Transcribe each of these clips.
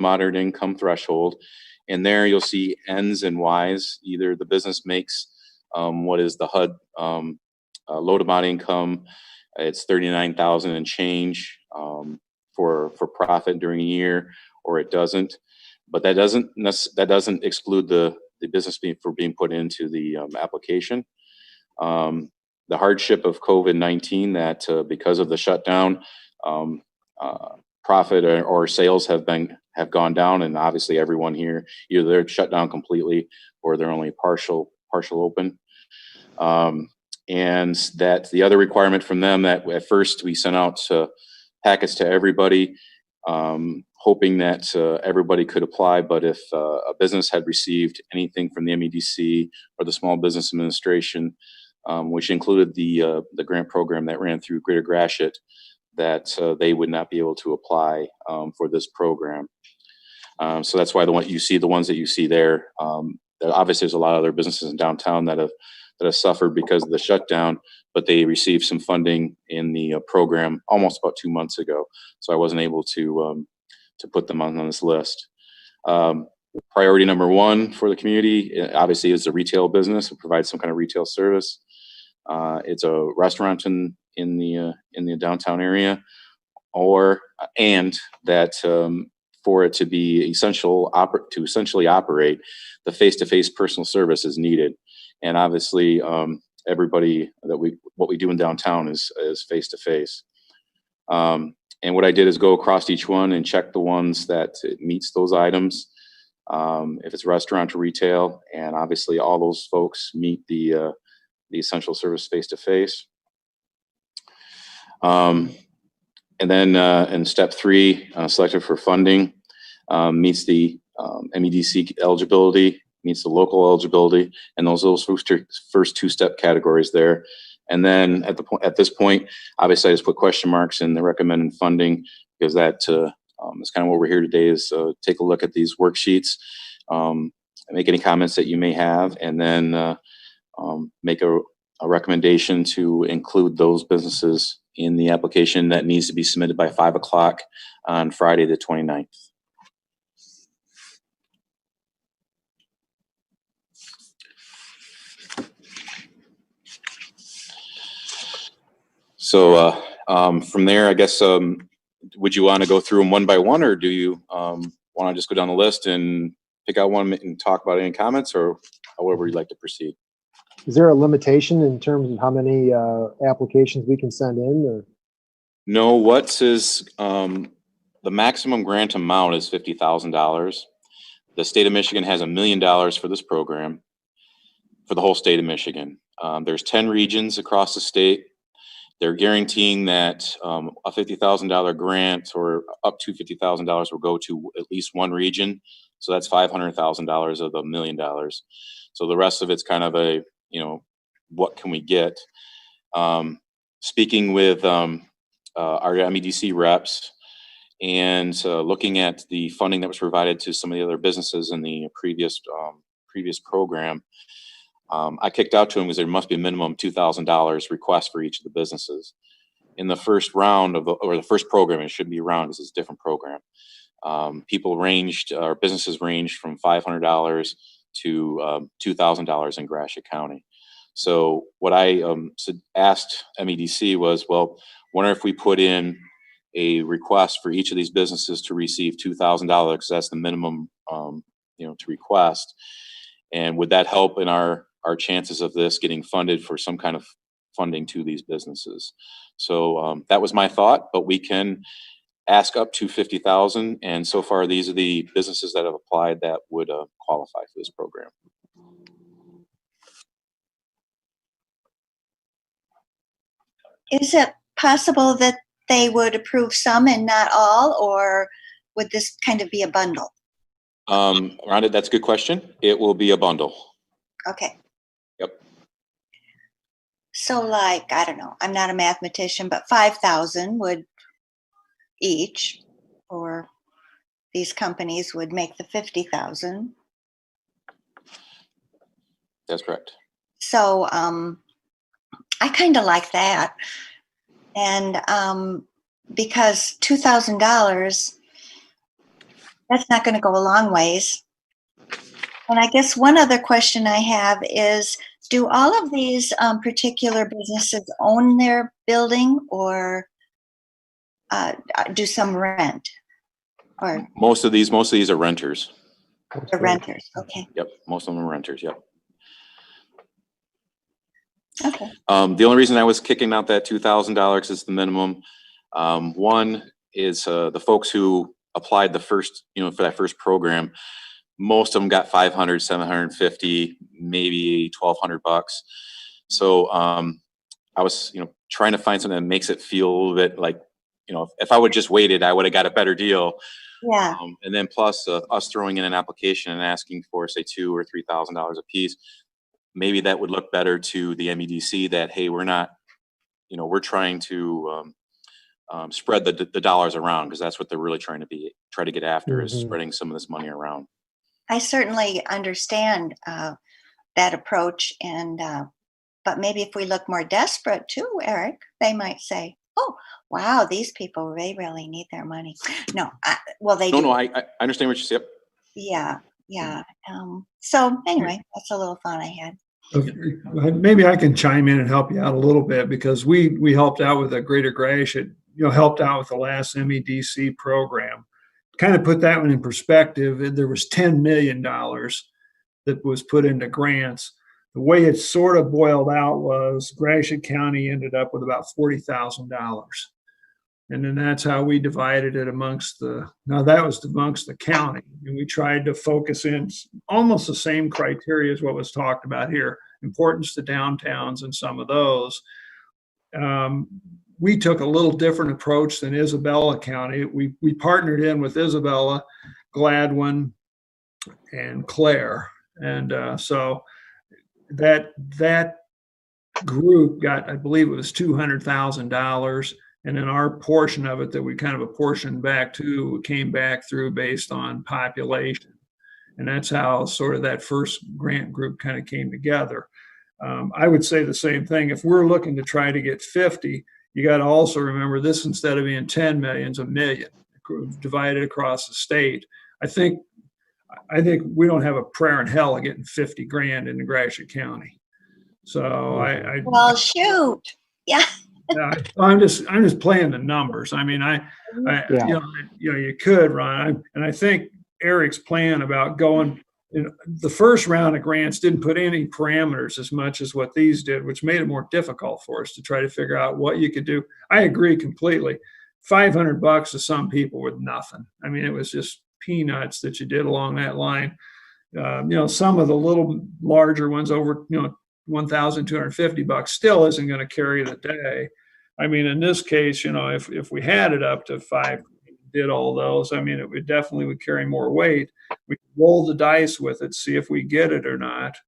moderate income threshold. And there you'll see N's and Y's. Either the business makes what is the HUD low to moderate income. It's 39,000 and change for profit during a year, or it doesn't. But that doesn't exclude the business being put into the application. The hardship of COVID-19 that because of the shutdown, profit or sales have gone down, and obviously everyone here, either they're shut down completely or they're only partial open. And that the other requirement from them, that at first we sent out packets to everybody, hoping that everybody could apply. But if a business had received anything from the MEDC or the Small Business Administration, which included the grant program that ran through Greater Gratiot, that they would not be able to apply for this program. So that's why the ones that you see there. Obviously, there's a lot of other businesses in downtown that have suffered because of the shutdown, but they received some funding in the program almost about 2 months ago. So I wasn't able to put them on this list. Priority number one for the community, obviously, is a retail business. It provides some kind of retail service. It's a restaurant in the downtown area, and that for it to be essentially operate, the face-to-face personal service is needed. And obviously, everybody what we do in downtown is face-to-face. And what I did is go across each one and check the ones that it meets those items. If it's restaurant or retail, and obviously all those folks meet the essential service face-to-face. And then in step 3, selected for funding, meets the MEDC eligibility, meets the local eligibility, and those first 2-step categories there. And then at this point, obviously I just put question marks in the recommended funding, because that is kind of what we're here today, is take a look at these worksheets, make any comments that you may have, and then make a recommendation to include those businesses in the application that needs to be submitted by 5 o'clock on Friday the 29th. So from there, I guess, would you want to go through them one by one, or do you want to just go down the list and pick out one and talk about any comments, or however you'd like to proceed? Is there a limitation in terms of how many applications we can send in? Or? No, the maximum grant amount is $50,000. The state of Michigan has $1 million for this program for the whole state of Michigan. There's 10 regions across the state. They're guaranteeing that a $50,000 grant, or up to $50,000, will go to at least one region. So that's $500,000 of the $1 million. So the rest of it's kind of a, what can we get? Speaking with our MEDC reps and looking at the funding that was provided to some of the other businesses in the previous program, I kicked out to them because there must be a minimum $2,000 request for each of the businesses. In the first round or the first program, it shouldn't be a round because it's a different program. Businesses ranged from $500 to $2,000 in Gratiot County. So what I asked MEDC was, well, wonder if we put in a request for each of these businesses to receive $2,000, because that's the minimum, to request. And would that help in our chances of this getting funded for some kind of funding to these businesses? So that was my thought, but we can ask up to $50,000, and so far these are the businesses that have applied that would qualify for this program. Is it possible that they would approve some and not all, or would this kind of be a bundle? Rhonda, that's a good question. It will be a bundle. Okay. Yep. So I don't know, I'm not a mathematician, but 5,000 would each, or these companies would make the 50,000. That's correct. So I kind of like that. And because $2,000, That's not going to go a long ways. And I guess one other question I have is, do all of these particular businesses own their building, or do some rent? Or Most of these are renters. the renters? Okay. Yep, most of them are renters. Yep. Okay. The only reason I was kicking out that $2,000 is the minimum. One is the folks who applied the first, for that first program. Most of them got 500, 750, maybe $1,200. So I was, trying to find something that makes it feel a little bit like, if I would just waited, I would have got a better deal. Yeah. And then plus us throwing in an application and asking for, say, $2,000 or $3,000 a piece. Maybe that would look better to the MEDC that, hey, we're not, we're trying to spread the dollars around, because that's what they're really trying to get after, is spreading some of this money around. I certainly understand that approach, and but maybe if we look more desperate too, Eric, they might say, "Oh, wow, these people, they really need their money." No, they do. No, I understand what you said. Yeah, yeah. So anyway, that's a little fun I had. Okay. Maybe I can chime in and help you out a little bit, because we helped out with a Greater Gratiot, helped out with the last MEDC program. Kind of put that one in perspective, there was $10 million that was put into grants. The way it sort of boiled out was Gratiot County ended up with about $40,000. And then that's how we divided it amongst that was amongst the county. And we tried to focus in almost the same criteria as what was talked about here, importance to downtowns and some of those. We took a little different approach than Isabella County. We partnered in with Isabella, Gladwin, and Clare. And so that group got, I believe it was $200,000. And then our portion of it that we kind of apportioned back to came back through based on population. And that's how sort of that first grant group kind of came together. I would say the same thing. If we're looking to try to get 50, you got to also remember this, instead of being 10 million, is a million divided across the state. I think we don't have a prayer in hell of getting 50 grand in Gratiot County. So well, shoot. Yeah. I'm just playing the numbers. I mean, you could, Ron, and I think Eric's plan about going, the first round of grants didn't put any parameters as much as what these did, which made it more difficult for us to try to figure out what you could do. I agree completely. $500 to some people with nothing. I mean, it was just peanuts that you did along that line. Some of the little larger ones over, $1,250 still isn't going to carry the day. I mean, in this case, if we had it up to 5, did all those, I mean, it would definitely carry more weight. We could roll the dice with it, see if we get it or not.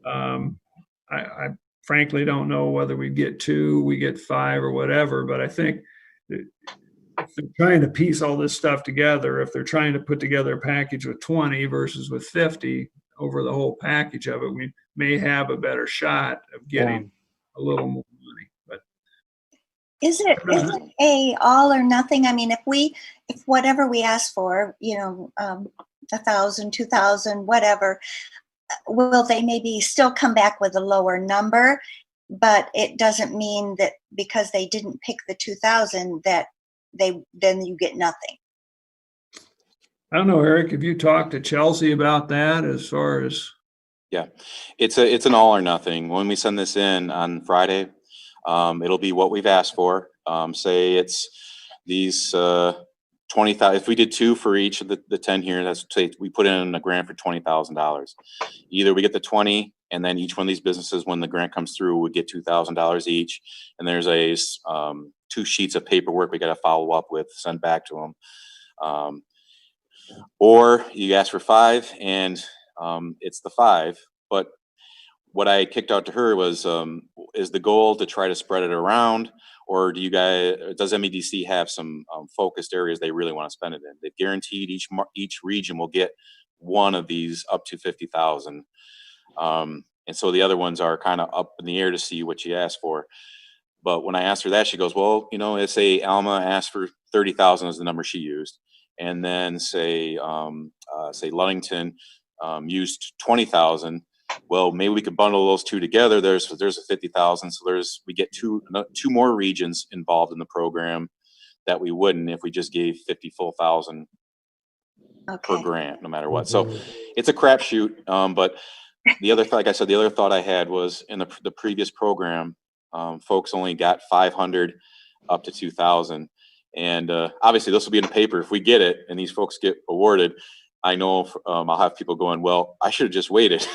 I frankly don't know whether we get 2, we get 5 or whatever, but I think if they're trying to piece all this stuff together, if they're trying to put together a package with 20 versus with 50 over the whole package of it, we may have a better shot of getting a little more money. But is it a all or nothing? I mean, if whatever we ask for, 1,000, 2,000, whatever, will they maybe still come back with a lower number? But it doesn't mean that because they didn't pick the 2,000 that then you get nothing. I don't know, Eric, have you talked to Chelsea about that as far as? Yeah, it's an all or nothing. When we send this in on Friday, it'll be what we've asked for. Say it's these 20,000. If we did 2 for each of the 10 here, that's say we put in a grant for $20,000. Either we get the 20, and then each one of these businesses, when the grant comes through, would get $2,000 each. And there's 2 sheets of paperwork we got to follow up with, send back to them. Or you ask for 5, and it's the 5. But what I kicked out to her was, is the goal to try to spread it around, or does MEDC have some focused areas they really want to spend it in? They've guaranteed each region will get one of these up to 50,000. And so the other ones are kind of up in the air to see what she asked for. But when I asked her that, she goes, well, let's say Alma asked for 30,000 as the number she used. and then say Ludington used 20,000. Well, maybe we could bundle those two together. There's a 50,000. So we get two more regions involved in the program that we wouldn't if we just gave 50 full thousand per grant, no matter what. So it's a crapshoot. But like I said, the other thought I had was in the previous program, folks only got 500 up to 2,000. And obviously this will be in the paper if we get it and these folks get awarded. I know I'll have people going, well, I should have just waited.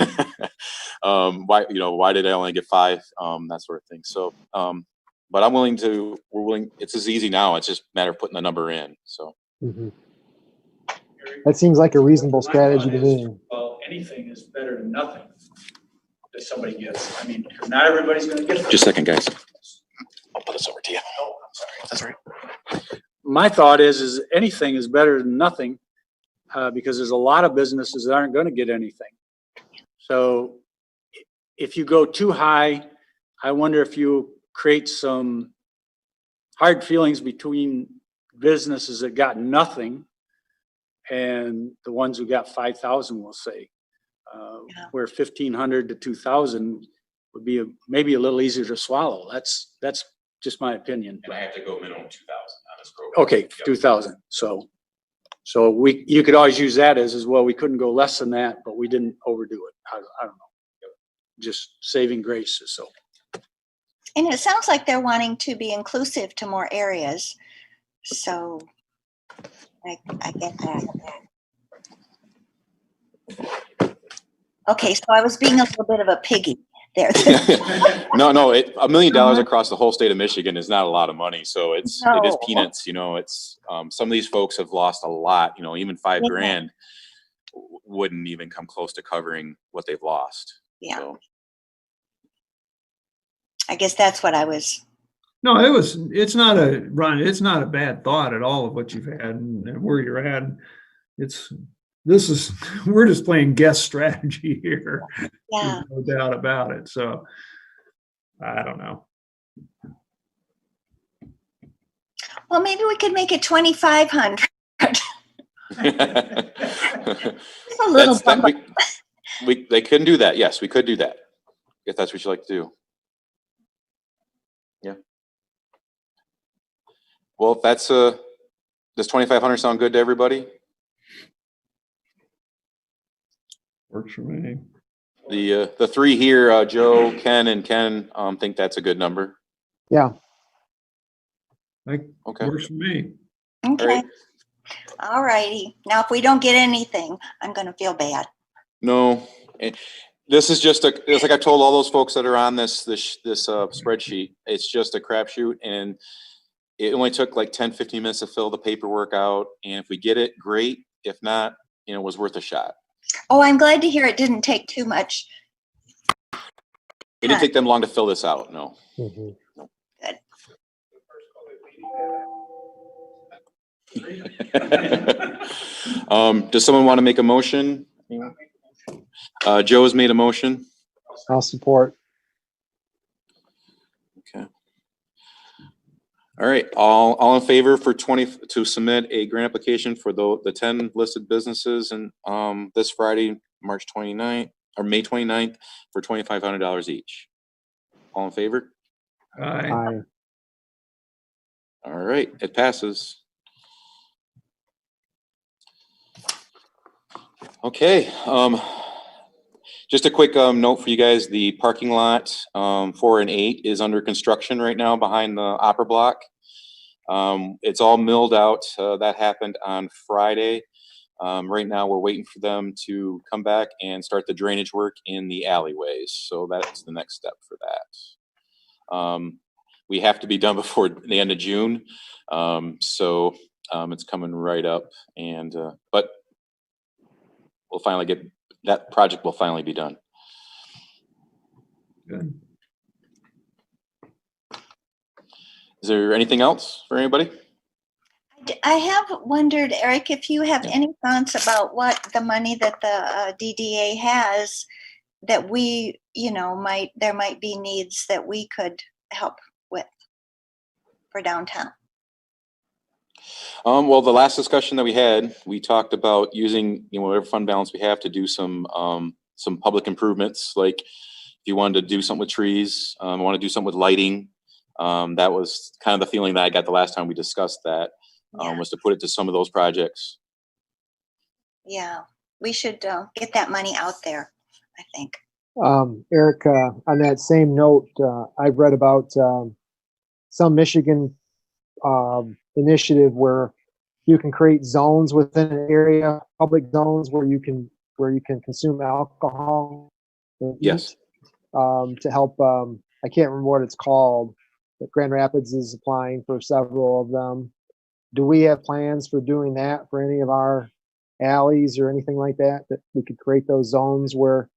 Why did I only get 5? That sort of thing. So, but we're willing. It's as easy now. It's just a matter of putting the number in. So. That seems like a reasonable strategy to me. Well, anything is better than nothing that somebody gets. I mean, not everybody's going to get it. Just a second, guys. I'll put this over to you. Oh, I'm sorry. That's all right. My thought is anything is better than nothing because there's a lot of businesses that aren't going to get anything. So if you go too high, I wonder if you create some hard feelings between businesses that got nothing and the ones who got 5,000, we'll say, where 1,500 to 2,000 would be maybe a little easier to swallow. That's just my opinion. And I have to go minimum 2,000 on this program. Okay, 2,000. So you could always use that as well. We couldn't go less than that, but we didn't overdo it. I don't know. Just saving grace. So. And it sounds like they're wanting to be inclusive to more areas. So I get that. Okay, so I was being a little bit of a piggy there. No, $1 million across the whole state of Michigan is not a lot of money. So it is peanuts. It's some of these folks have lost a lot. Even $5,000 wouldn't even come close to covering what they've lost. Yeah. So. I guess that's what I was. No, it's not a bad thought at all of what you've had and where you're at. We're just playing guess strategy here. Yeah. There's no doubt about it. So I don't know. Well, maybe we could make it 2,500. A little they couldn't do that. Yes, we could do that. If that's what you like to do. Yeah. Well, if that's does 2,500 sound good to everybody? Works for me. The three here, Joe, Ken, and Ken, think that's a good number. Yeah. Okay. Works for me. Okay. All righty. Now, if we don't get anything, I'm going to feel bad. No, this is just it's like I told all those folks that are on this spreadsheet. It's just a crapshoot, and it only took like 10, 15 minutes to fill the paperwork out. And if we get it, great. If not, it was worth a shot. Oh, I'm glad to hear it didn't take too much. It didn't take them long to fill this out. No. Mm-hmm. No. Good. Does someone want to make a motion? Joe has made a motion. I'll support. Okay. All right. All in favor to submit a grant application for the 10 listed businesses and this Friday, March 29th or May 29th for $2,500 each. All in favor? Aye. All right. It passes. Okay. Just a quick note for you guys. The parking lot 4 and 8 is under construction right now behind the Opera Block. It's all milled out. That happened on Friday. Right now we're waiting for them to come back and start the drainage work in the alleyways. So that's the next step for that. We have to be done before the end of June. So it's coming right up, and but we'll finally get that project will finally be done. Good. Is there anything else for anybody? I have wondered, Eric, if you have any thoughts about what the money that the DDA has that we, there might be needs that we could help with for downtown. Well, the last discussion that we had, we talked about using, whatever fund balance we have to do some public improvements. Like if you wanted to do something with trees, want to do something with lighting. That was kind of the feeling that I got the last time we discussed that, Yeah. was to put it to some of those projects. Yeah, we should get that money out there, I think. Eric, on that same note, I've read about some Michigan initiative where you can create zones within an area, public zones where you can consume alcohol and Yes. eat, to help. I can't remember what it's called, but Grand Rapids is applying for several of them. Do we have plans for doing that for any of our alleys or anything like that? That we could create those zones where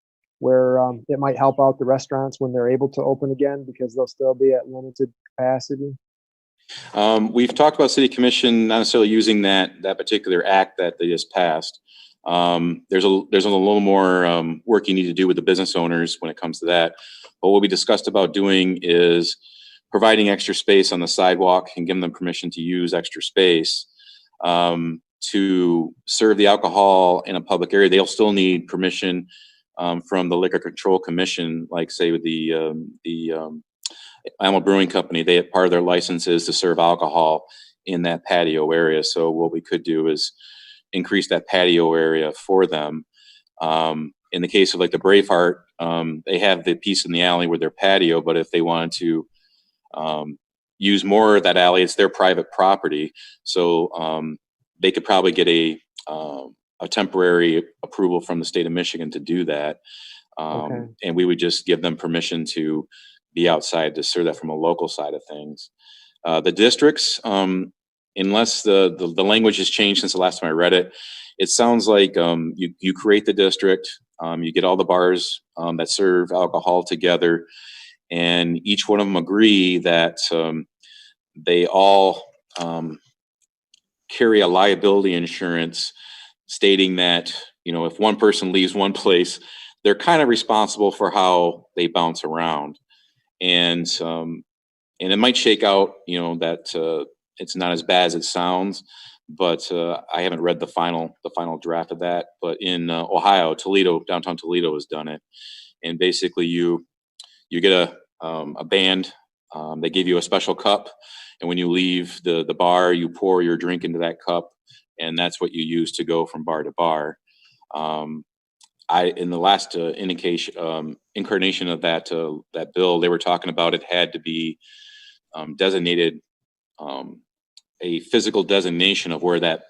it might help out the restaurants when they're able to open again, because they'll still be at limited capacity. We've talked about city commission not necessarily using that particular act that they just passed. There's a little more work you need to do with the business owners when it comes to that. But what we discussed about doing is providing extra space on the sidewalk and giving them permission to use extra space to serve the alcohol in a public area. They'll still need permission from the Liquor Control Commission, like say with the Alma Brewing Company. They, part of their license is to serve alcohol in that patio area. So what we could do is increase that patio area for them. In the case of like the Braveheart, they have the piece in the alley with their patio, but if they wanted to use more of that alley, it's their private property. So they could probably get a temporary approval from the state of Michigan to do that. Okay. And we would just give them permission to be outside to serve that from a local side of things. The districts, unless the language has changed since the last time I read it, it sounds like you create the district, you get all the bars that serve alcohol together, and each one of them agree that they all carry a liability insurance stating that, if one person leaves one place, they're kind of responsible for how they bounce around. And it might shake out, that it's not as bad as it sounds, but I haven't read the final draft of that. But in Ohio, downtown Toledo has done it, and basically you get a band. They give you a special cup, and when you leave the bar, you pour your drink into that cup, and that's what you use to go from bar to bar. In the last incarnation of that bill, they were talking about it had to be designated, a physical designation of where that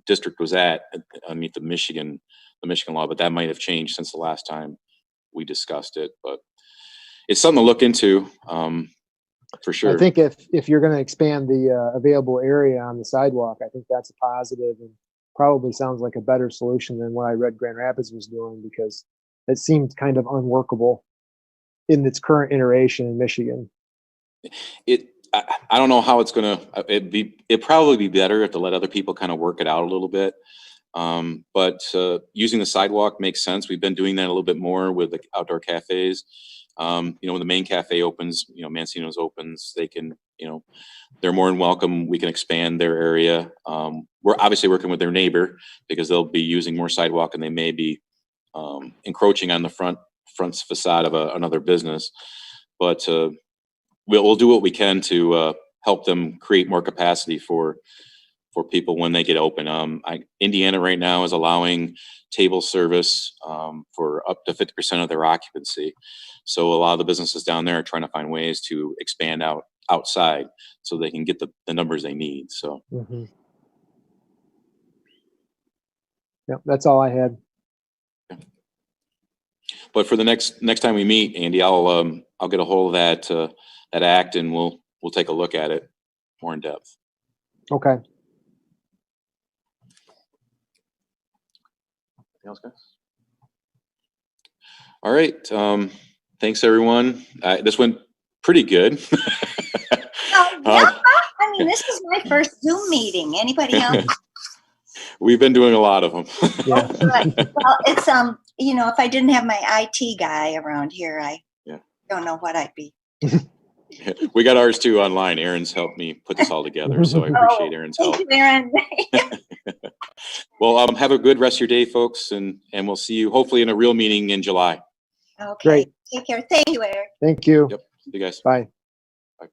district was at underneath the Michigan law, but that might have changed since the last time we discussed it. But it's something to look into, for sure. I think if you're going to expand the available area on the sidewalk, I think that's a positive, and probably sounds like a better solution than what I read Grand Rapids was doing, because it seemed kind of unworkable in its current iteration in Michigan. I don't know how it's gonna. It'd probably be better to let other people kind of work it out a little bit. But using the sidewalk makes sense. We've been doing that a little bit more with the outdoor cafes. When the main cafe opens, Mancino's opens, they can, they're more than welcome. We can expand their area. We're obviously working with their neighbor because they'll be using more sidewalk and they may be encroaching on the front facade of another business. But we'll do what we can to help them create more capacity for people when they get open. Indiana right now is allowing table service for up to 50% of their occupancy. So a lot of the businesses down there are trying to find ways to expand outside so they can get the numbers they need. So. Mm-hmm. Yep, that's all I had. But for the next time we meet, Andy, I'll get a hold of that act and we'll take a look at it more in depth. Okay. Anything else, guys? All right. Thanks, everyone. This went pretty good. Yeah, I mean, this is my first Zoom meeting. Anybody else? We've been doing a lot of them. Yeah. Well, it's if I didn't have my IT guy around here, I don't know what I'd be We got ours too online. Aaron's helped me put this all together, so I appreciate Aaron's help. Thank you, Aaron. Well, have a good rest of your day, folks, and we'll see you hopefully in a real meeting in July. Okay. Great. Take care. Thank you, Eric. Thank you. Yep. See you guys. Bye. Bye.